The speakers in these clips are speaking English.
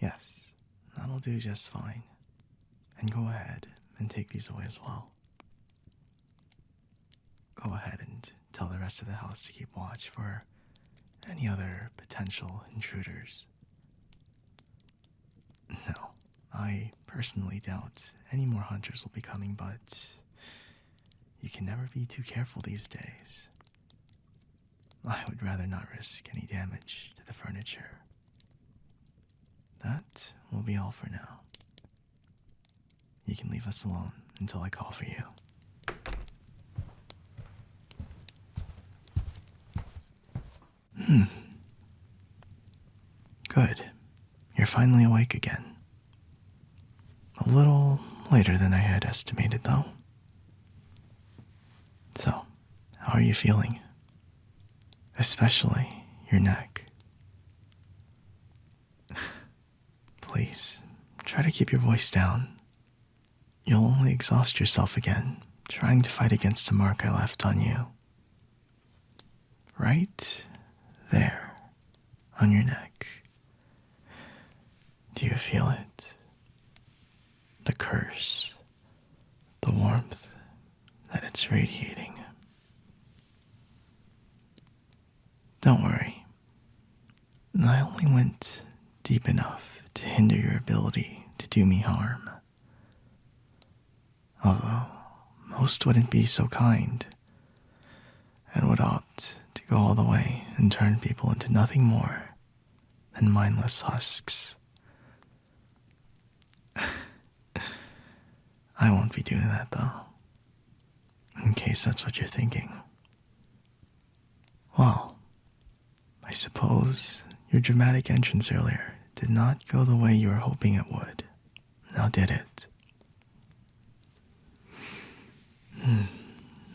Yes, that'll do just fine. And go ahead and take these away as well. Go ahead and tell the rest of the house to keep watch for any other potential intruders. No, I personally doubt any more hunters will be coming, but you can never be too careful these days. I would rather not risk any damage to the furniture. That will be all for now. You can leave us alone until I call for you. Good. You're finally awake again. A little later than I had estimated, though. So, how are you feeling? Especially your neck. Please, try to keep your voice down. You'll only exhaust yourself again, trying to fight against the mark I left on you. Right there, on your neck. Do you feel it? The curse, the warmth that it's radiating. Don't worry. I only went deep enough to hinder your ability to do me harm. Although most wouldn't be so kind and would opt to go all the way and turn people into nothing more than mindless husks. I won't be doing that, though, in case that's what you're thinking. Well, I suppose your dramatic entrance earlier did not go the way you were hoping it would. Now did it?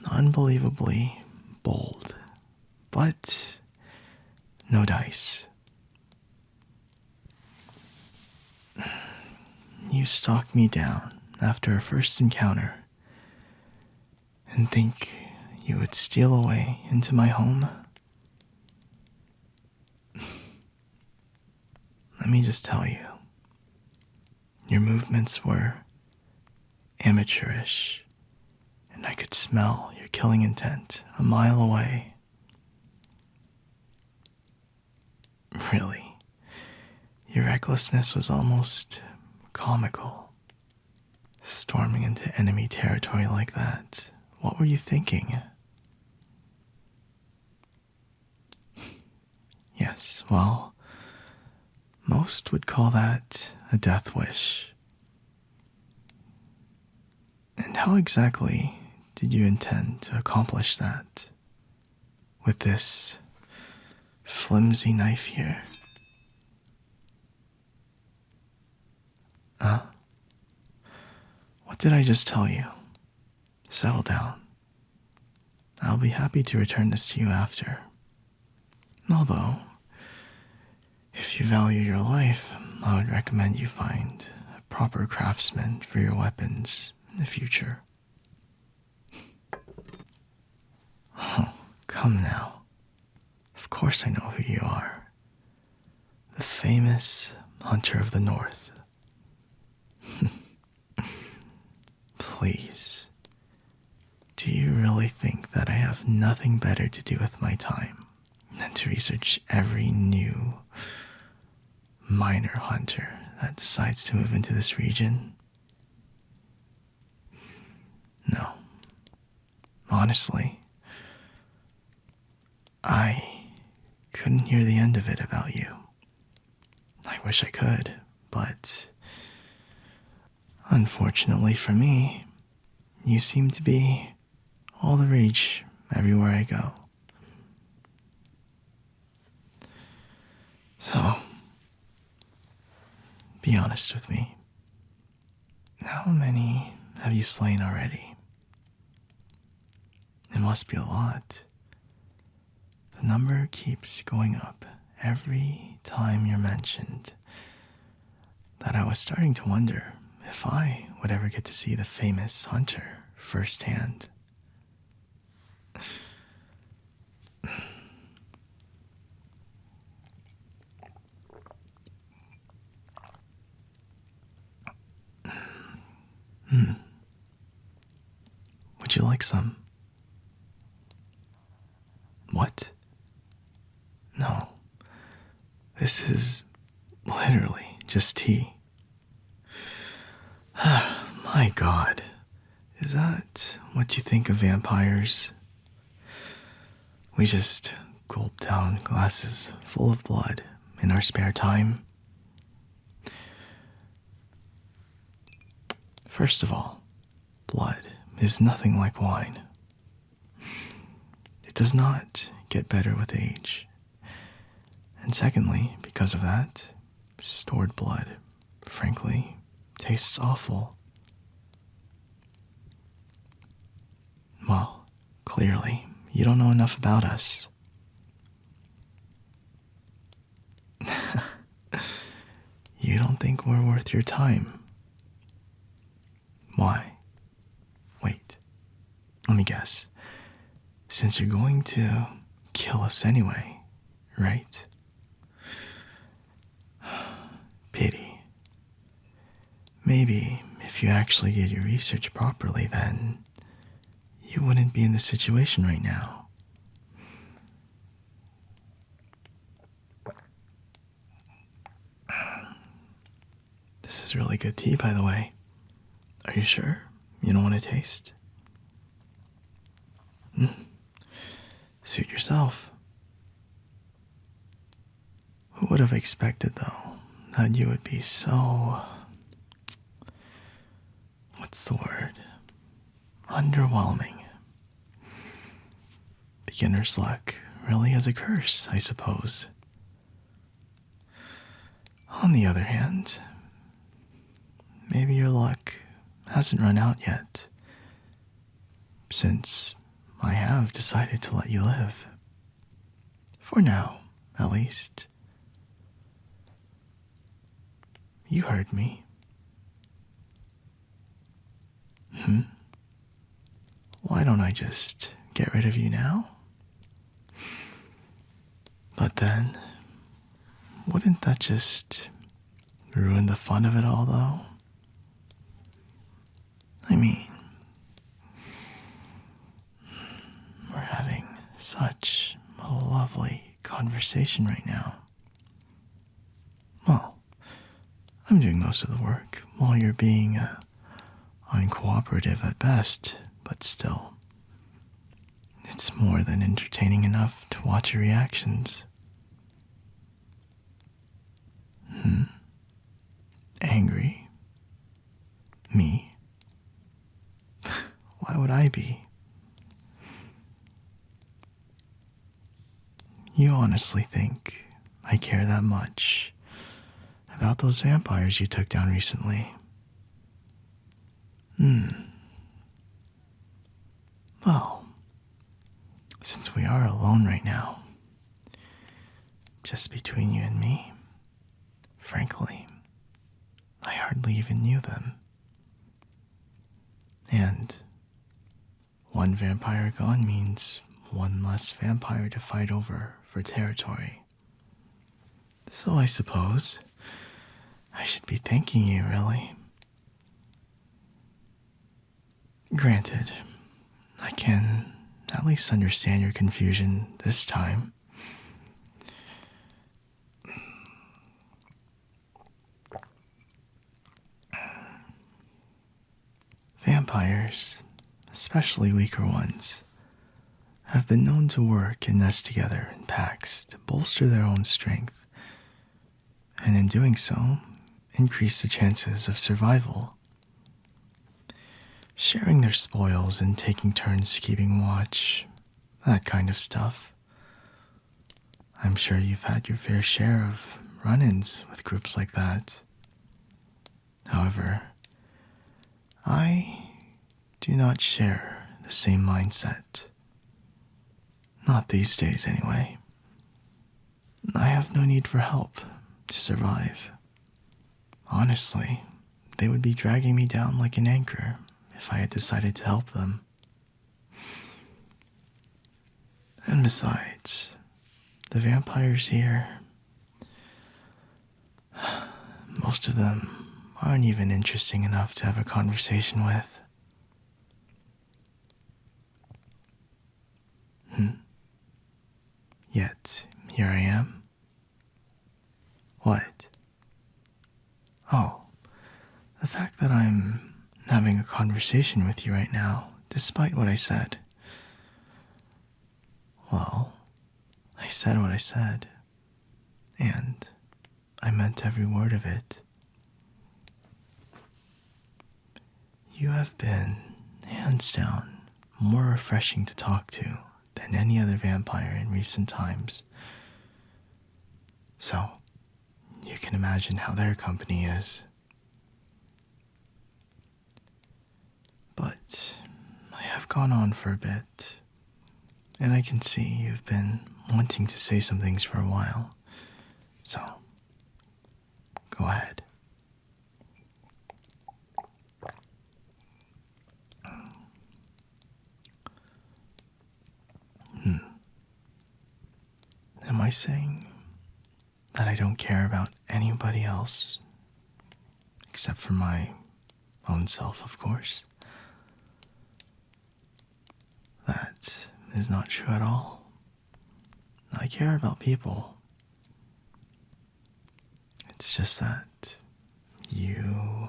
Unbelievably bold, but no dice. You stalk me down after a first encounter and think you would steal away into my home? Let me just tell you, your movements were amateurish, and I could smell your killing intent a mile away. Really, your recklessness was almost comical. Storming into enemy territory like that, what were you thinking? Yes, well, most would call that a death wish. And how exactly did you intend to accomplish that? With this flimsy knife here? Huh? What did I just tell you? Settle down. I'll be happy to return this to you after. Although, if you value your life, I would recommend you find a proper craftsman for your weapons in the future. Oh, come now. Of course I know who you are. The famous Hunter of the North. Please, do you really think that I have nothing better to do with my time than to research every new minor hunter that decides to move into this region? No. Honestly, I couldn't hear the end of it about you. I wish I could, but unfortunately for me, you seem to be all the rage everywhere I go. So, be honest with me. How many have you slain already? It must be a lot. The number keeps going up every time you're mentioned, that I was starting to wonder if I would ever get to see the famous hunter firsthand. Would you like some? What? No. This is literally just tea. My God. Is that what you think of vampires? We just gulp down glasses full of blood in our spare time. First of all, blood is nothing like wine. It does not get better with age. And secondly, because of that, stored blood, frankly, tastes awful. Well, clearly, you don't know enough about us. You don't think we're worth your time? Why? Wait, let me guess. Since you're going to kill us anyway, right? Pity. Maybe if you actually did your research properly, then you wouldn't be in this situation right now. This is really good tea, by the way. Are you sure you don't want to taste? Suit yourself. Who would have expected, though, that you would be so... what's the word? Underwhelming. Beginner's luck really is a curse, I suppose. On the other hand, maybe your luck hasn't run out yet, since I have decided to let you live. For now, at least. You heard me. Why don't I just get rid of you now? But then, wouldn't that just ruin the fun of it all, though? I mean, we're having such a lovely conversation right now. Well, I'm doing most of the work while you're being uncooperative at best, but still, it's more than entertaining enough to watch your reactions. Angry? Me? Why would I be? You honestly think I care that much about those vampires you took down recently? Well, since we are alone right now, just between you and me, frankly, I hardly even knew them. And one vampire gone means one less vampire to fight over for territory. So I suppose I should be thanking you, really. Granted, I can at least understand your confusion this time. Vampires, especially weaker ones, have been known to work and nest together in packs to bolster their own strength, and in doing so, increase the chances of survival. Sharing their spoils and taking turns keeping watch, that kind of stuff. I'm sure you've had your fair share of run-ins with groups like that. However, I do not share the same mindset. Not these days, anyway. I have no need for help to survive. Honestly, they would be dragging me down like an anchor if I had decided to help them. And besides, the vampires here, most of them aren't even interesting enough to have a conversation with. Yet, here I am. What? Oh, the fact that I'm having a conversation with you right now, despite what I said. Well, I said what I said, and I meant every word of it. You have been, hands down, more refreshing to talk to than any other vampire in recent times. So, you can imagine how their company is. But I have gone on for a bit, and I can see you've been wanting to say some things for a while. So, go ahead. Am I saying that I don't care about anybody else? Except for my own self, of course. That is not true at all. I care about people. It's just that you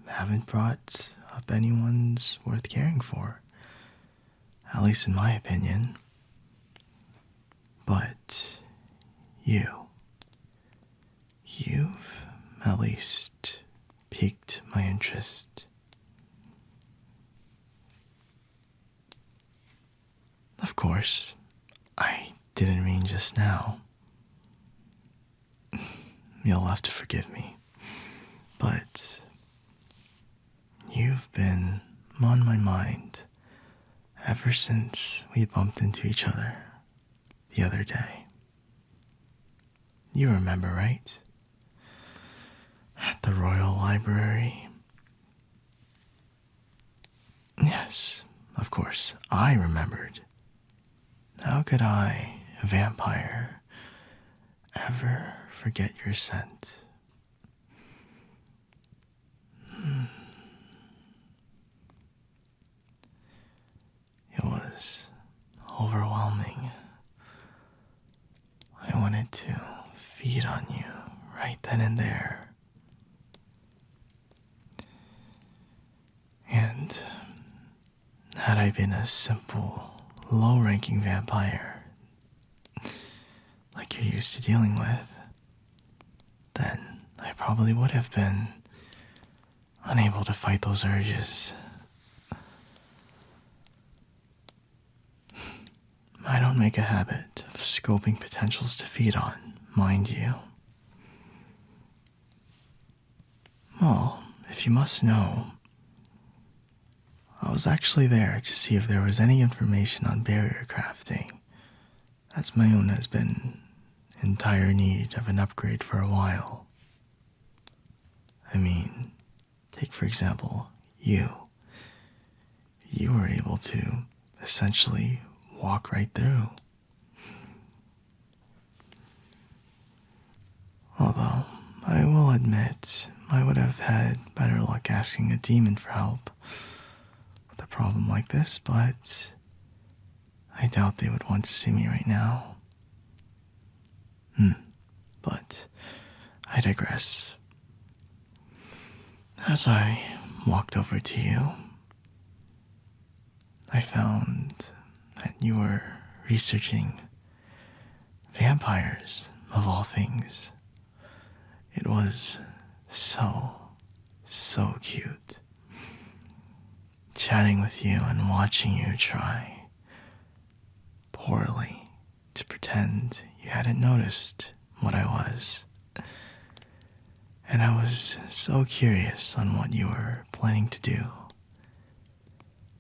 haven't brought up anyone's worth caring for. At least in my opinion. But you've at least piqued my interest. Of course, I didn't mean just now. You'll have to forgive me. But you've been on my mind ever since we bumped into each other the other day. You remember, right? At the Royal Library. Yes, of course, I remembered. How could I, a vampire, ever forget your scent? It was overwhelming. I wanted to feed on you right then and there. And had I been a simple, low-ranking vampire, like you're used to dealing with, then I probably would have been unable to fight those urges. I don't make a habit of scoping potentials to feed on, mind you. Well, if you must know, I was actually there to see if there was any information on barrier crafting, as my own has been in dire need of an upgrade for a while. I mean, take for example, you. You were able to essentially walk right through. Although, I will admit, I would have had better luck asking a demon for help with a problem like this, but I doubt they would want to see me right now. But I digress. As I walked over to you, I found that you were researching vampires, of all things. It was so cute. Chatting with you and watching you try poorly to pretend you hadn't noticed what I was. And I was so curious on what you were planning to do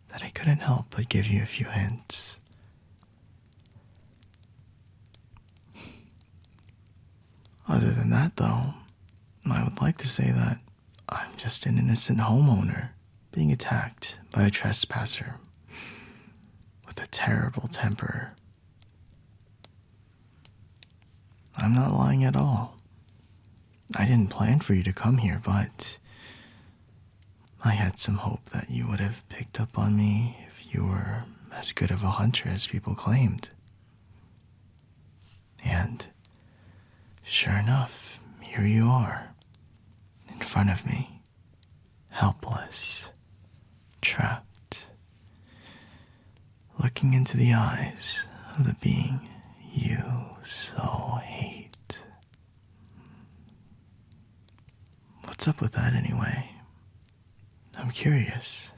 that I couldn't help but give you a few hints. Other than that, though, I would like to say that I'm just an innocent homeowner being attacked by a trespasser with a terrible temper. I'm not lying at all. I didn't plan for you to come here, but I had some hope that you would have picked up on me if you were as good of a hunter as people claimed. And sure enough, here you are, in front of me, helpless, trapped, looking into the eyes of the being you so hate. What's up with that anyway? I'm curious.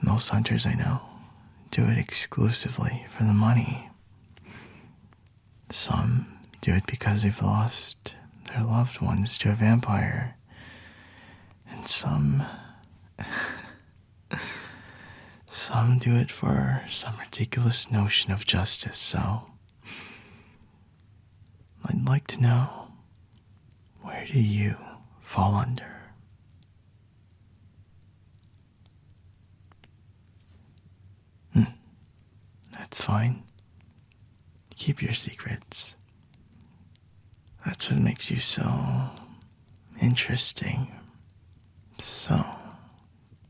Most hunters I know do it exclusively for the money. Some do it because they've lost their loved ones to a vampire. And some do it for some ridiculous notion of justice, so I'd like to know, where do you fall under? That's fine. Keep your secrets. That's what makes you so interesting, so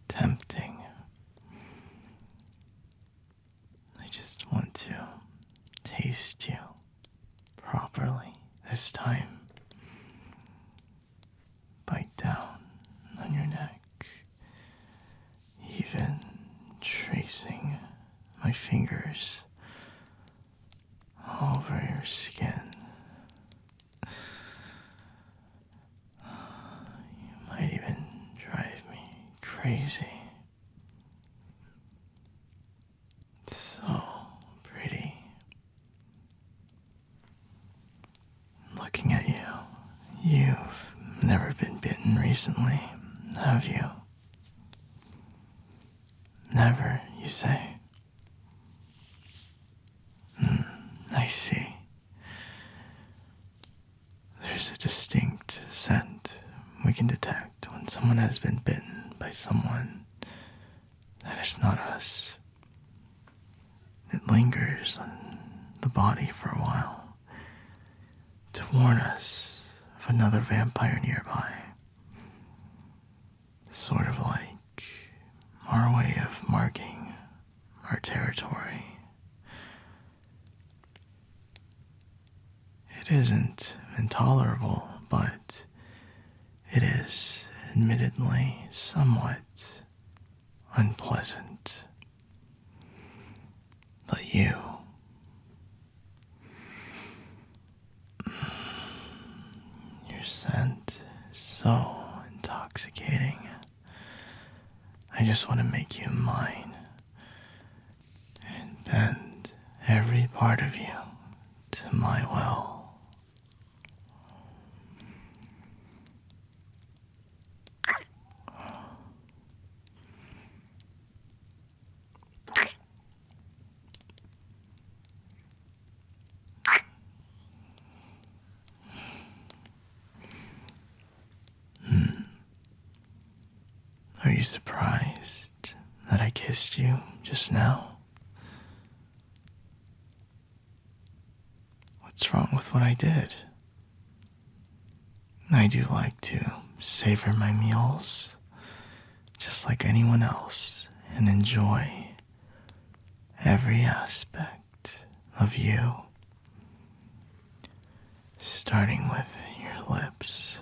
tempting. I just want to taste you properly this time. Bite down on your neck, even tracing my fingers over your skin. You might even drive me crazy. So pretty. Looking at you, you've never been bitten recently, have you? Never, you say? I see. There's a distinct scent we can detect when someone has been bitten by someone that is not us. It lingers on the body for a while to warn us of another vampire nearby. Sort of like our way of marking our territory. It isn't intolerable, but it is admittedly somewhat unpleasant. But you, your scent is so intoxicating. I just want to make you mine and bend every part of you to my will. Are you surprised that I kissed you just now? What's wrong with what I did? I do like to savor my meals just like anyone else and enjoy every aspect of you, starting with your lips.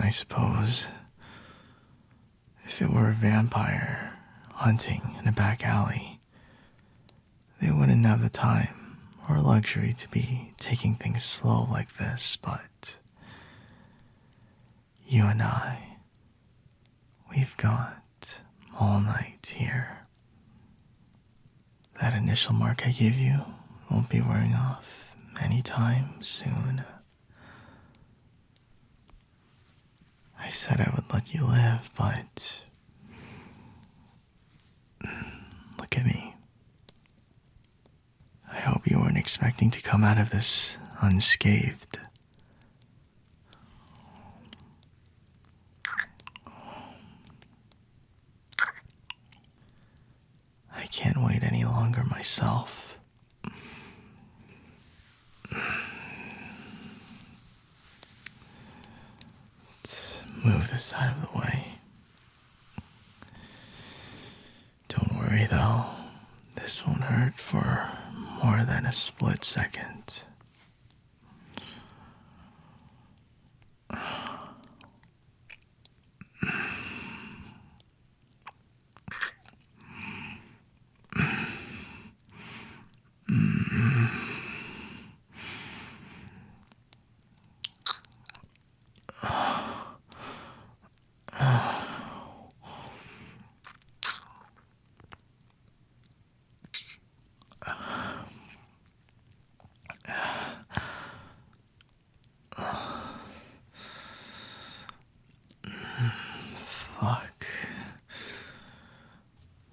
I suppose if it were a vampire hunting in a back alley, they wouldn't have the time or luxury to be taking things slow like this, but you and I, we've got all night here. That initial mark I gave you won't be wearing off anytime soon. I said I would let you live, but look at me. I hope you weren't expecting to come out of this unscathed. myself. Let's move this out of the way. Don't worry though, this won't hurt for more than a split second. Fuck.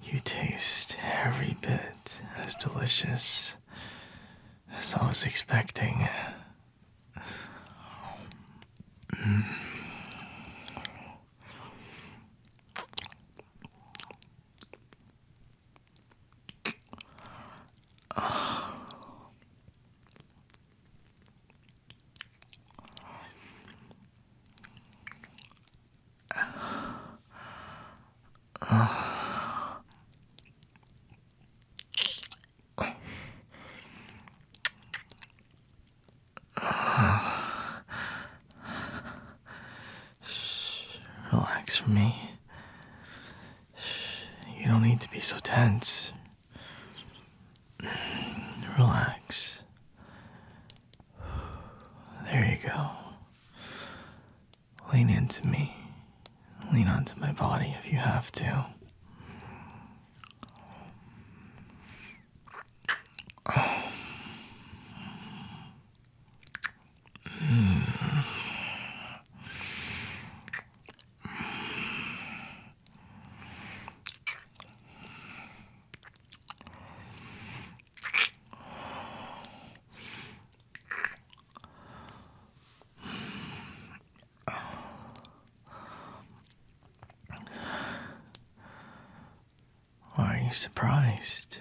You taste every bit as delicious as I was expecting. Relax for me. You don't need to be so tense. Relax. There you go. Lean into me. Lean onto my body if you have to. Why are you surprised?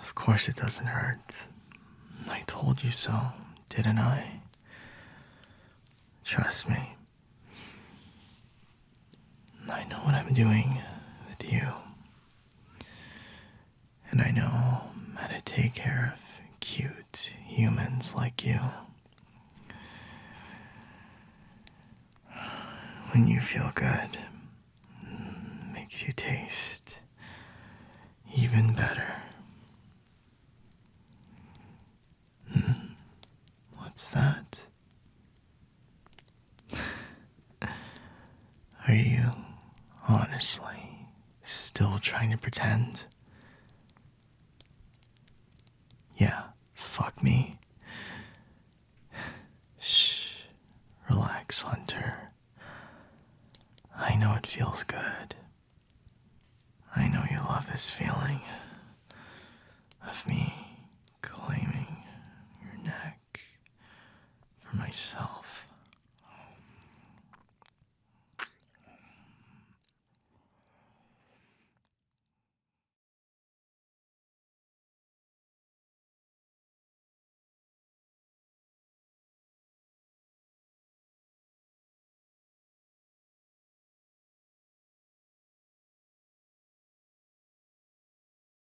Of course it doesn't hurt. I told you so, didn't I? Trust me. I know what I'm doing with you. And I know how to take care of cute humans like you. When you feel good, makes you taste even better. What's that? Are you honestly still trying to pretend? Yeah, fuck me. Shh, relax, Hunter. I know it feels good. I know you love this feeling of me claiming your neck for myself.